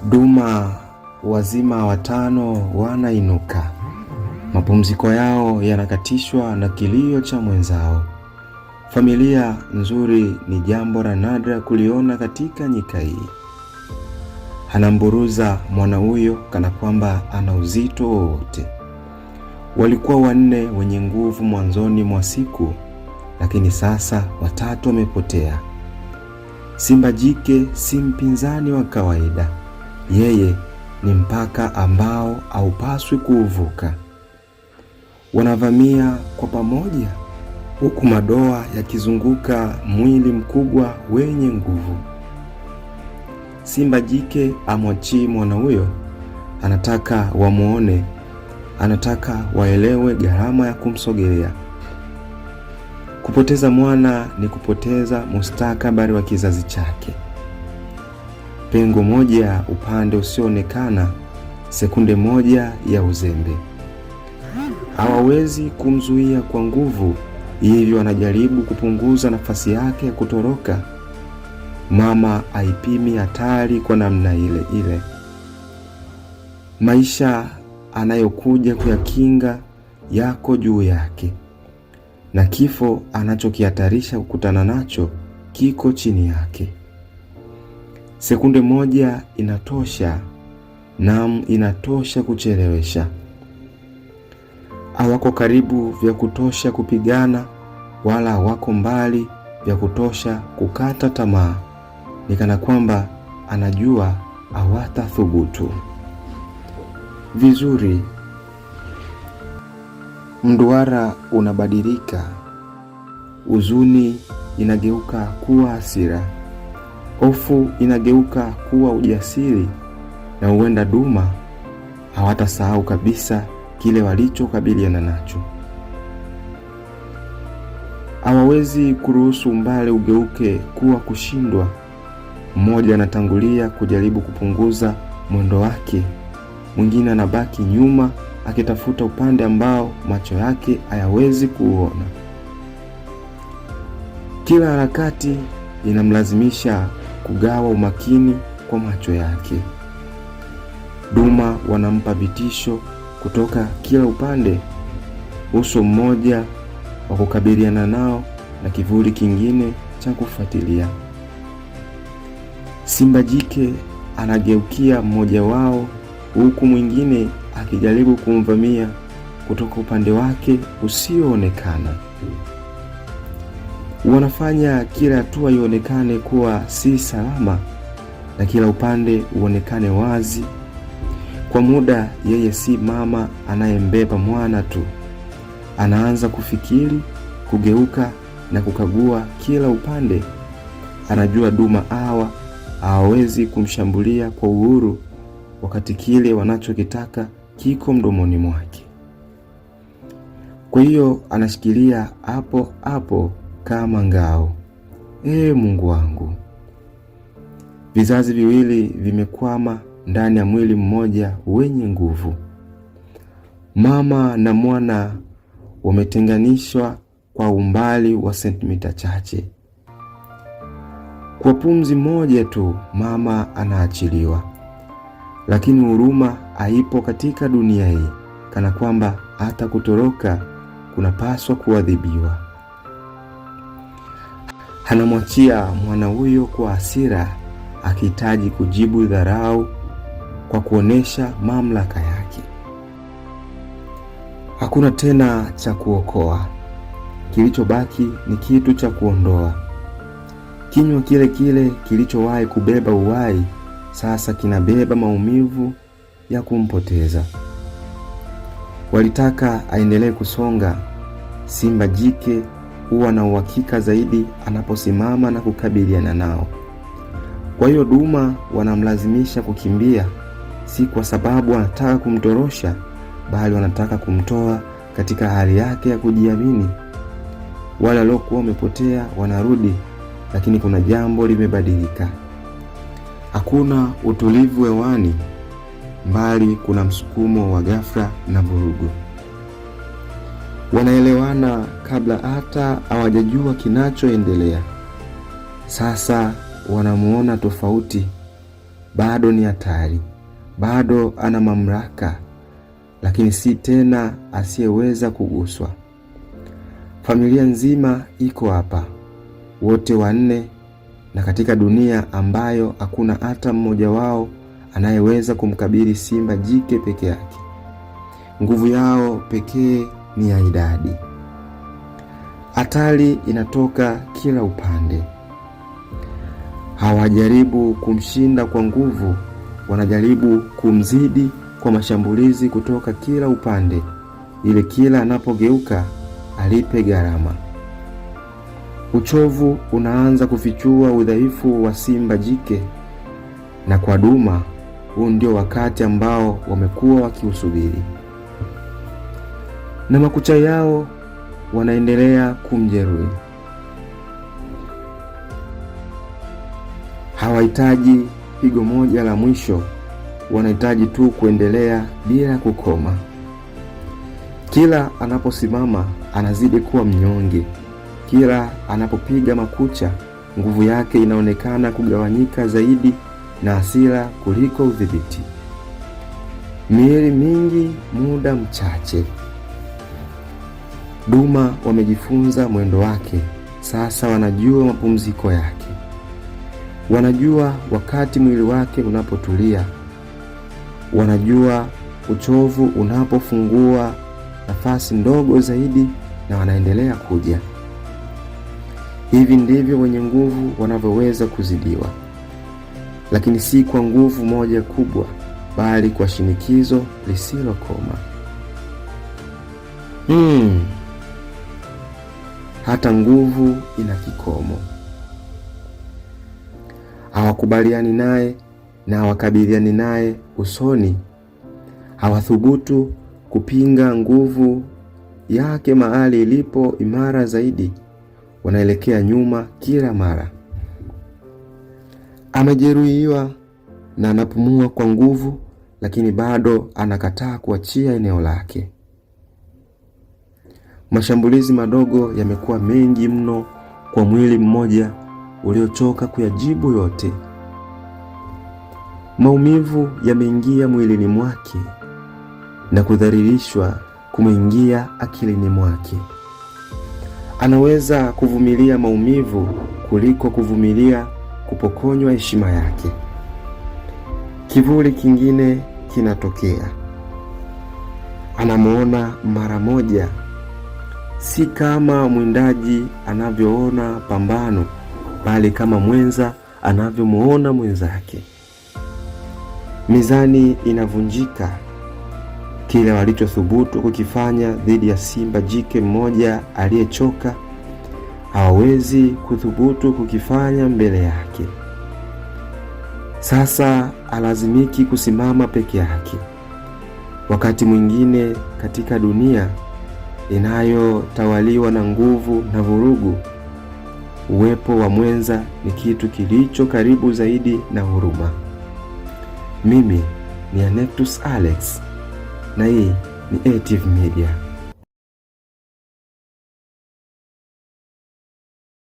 Duma wazima watano wanainuka. Mapumziko yao yanakatishwa na kilio cha mwenzao. Familia nzuri ni jambo la nadra kuliona katika nyika hii. Anamburuza mwana huyo kana kwamba ana uzito wowote. Walikuwa 4 wenye nguvu mwanzoni mwa siku, lakini sasa 3 wamepotea. Simba jike si mpinzani wa kawaida. Yeye ni mpaka ambao haupaswi kuuvuka. Wanavamia kwa pamoja, huku madoa yakizunguka mwili mkubwa wenye nguvu. Simba jike amwachii mwana huyo. Anataka wamuone, anataka waelewe gharama ya kumsogelea. Kupoteza mwana ni kupoteza mustakabali wa kizazi chake. Pengo moja upande usioonekana, sekunde moja ya uzembe. Hawawezi kumzuia kwa nguvu, hivyo wanajaribu kupunguza nafasi yake ya kutoroka. Mama haipimi hatari kwa namna ile ile. Maisha anayokuja kuyakinga yako juu yake, na kifo anachokihatarisha kukutana nacho kiko chini yake. Sekunde moja inatosha, naam, inatosha kuchelewesha. Hawako karibu vya kutosha kupigana, wala hawako mbali vya kutosha kukata tamaa. Ni kana kwamba anajua hawatathubutu. Vizuri. Mduara unabadilika. Huzuni inageuka kuwa hasira. Hofu inageuka kuwa ujasiri, na huenda Duma hawatasahau kabisa kile walichokabiliana nacho. Hawawezi kuruhusu umbali ugeuke kuwa kushindwa. Mmoja anatangulia kujaribu kupunguza mwendo wake, mwingine anabaki nyuma akitafuta upande ambao macho yake hayawezi kuona. Kila harakati inamlazimisha kugawa umakini kwa macho yake. Duma wanampa vitisho kutoka kila upande, uso mmoja wa kukabiliana nao na kivuli kingine cha kufuatilia. Simba jike anageukia mmoja wao, huku mwingine akijaribu kumvamia kutoka upande wake usioonekana. Wanafanya kila hatua ionekane kuwa si salama, na kila upande uonekane wazi. Kwa muda yeye si mama anayembeba mwana tu. Anaanza kufikiri, kugeuka na kukagua kila upande. Anajua Duma hawa hawawezi kumshambulia kwa uhuru wakati kile wanachokitaka kiko mdomoni mwake. Kwa hiyo anashikilia hapo hapo kama ngao. Mungu wangu. Vizazi viwili vimekwama ndani ya mwili mmoja wenye nguvu. Mama na mwana wametenganishwa kwa umbali wa sentimita chache. Kwa pumzi moja tu mama anaachiliwa. Lakini huruma haipo katika dunia hii, kana kwamba hata kutoroka kunapaswa kuadhibiwa. Anamwachia mwana huyo kwa hasira, akihitaji kujibu dharau kwa kuonesha mamlaka yake. Hakuna tena cha kuokoa. Kilichobaki ni kitu cha kuondoa. Kinywa kile kile kilichowahi kubeba uhai sasa kinabeba maumivu ya kumpoteza. Walitaka aendelee kusonga. Simba jike huwa na uhakika zaidi anaposimama na kukabiliana nao. Kwa hiyo Duma wanamlazimisha kukimbia, si kwa sababu wanataka kumtorosha, bali wanataka kumtoa katika hali yake ya kujiamini. Wale waliokuwa wamepotea wanarudi, lakini kuna jambo limebadilika. Hakuna utulivu hewani, bali kuna msukumo wa ghafla na vurugu. Wanaelewana kabla hata hawajajua kinachoendelea. Sasa wanamuona tofauti. bado ni hatari, bado ana mamlaka, lakini si tena asiyeweza kuguswa. Familia nzima iko hapa, wote wanne, na katika dunia ambayo hakuna hata mmoja wao anayeweza kumkabili simba jike peke yake. Nguvu yao pekee ni ya idadi. Hatari inatoka kila upande. Hawajaribu kumshinda kwa nguvu, wanajaribu kumzidi kwa mashambulizi kutoka kila upande, ili kila anapogeuka alipe gharama. Uchovu unaanza kufichua udhaifu wa simba jike, na kwa duma, huu ndio wakati ambao wamekuwa wakiusubiri. Na makucha yao wanaendelea kumjeruhi. Hawahitaji pigo moja la mwisho, wanahitaji tu kuendelea bila kukoma. Kila anaposimama anazidi kuwa mnyonge. Kila anapopiga makucha, nguvu yake inaonekana kugawanyika zaidi na hasira kuliko udhibiti. Miili mingi, muda mchache. Duma wamejifunza mwendo wake. Sasa wanajua mapumziko yake. Wanajua wakati mwili wake unapotulia. Wanajua uchovu unapofungua nafasi ndogo zaidi, na wanaendelea kuja. Hivi ndivyo wenye nguvu wanavyoweza kuzidiwa, lakini si kwa nguvu moja kubwa, bali kwa shinikizo lisilokoma. Hata nguvu ina kikomo. Hawakubaliani naye na hawakabiliani naye usoni. Hawathubutu kupinga nguvu yake mahali ilipo imara zaidi. Wanaelekea nyuma kila mara. Amejeruhiwa na anapumua kwa nguvu, lakini bado anakataa kuachia eneo lake. Mashambulizi madogo yamekuwa mengi mno kwa mwili mmoja uliochoka kuyajibu yote. Maumivu yameingia mwilini mwake na kudhalilishwa kumeingia akilini mwake. Anaweza kuvumilia maumivu kuliko kuvumilia kupokonywa heshima yake. Kivuli kingine kinatokea. Anamuona mara moja, si kama mwindaji anavyoona pambano, bali kama mwenza anavyomuona mwenzake. Mizani inavunjika. Kile walichothubutu kukifanya dhidi ya simba jike mmoja aliyechoka, hawawezi kuthubutu kukifanya mbele yake. Sasa alazimiki kusimama peke yake. Wakati mwingine katika dunia inayotawaliwa na nguvu na vurugu, uwepo wa mwenza ni kitu kilicho karibu zaidi na huruma. Mimi ni Anectus Alex na hii ni ATIV Media.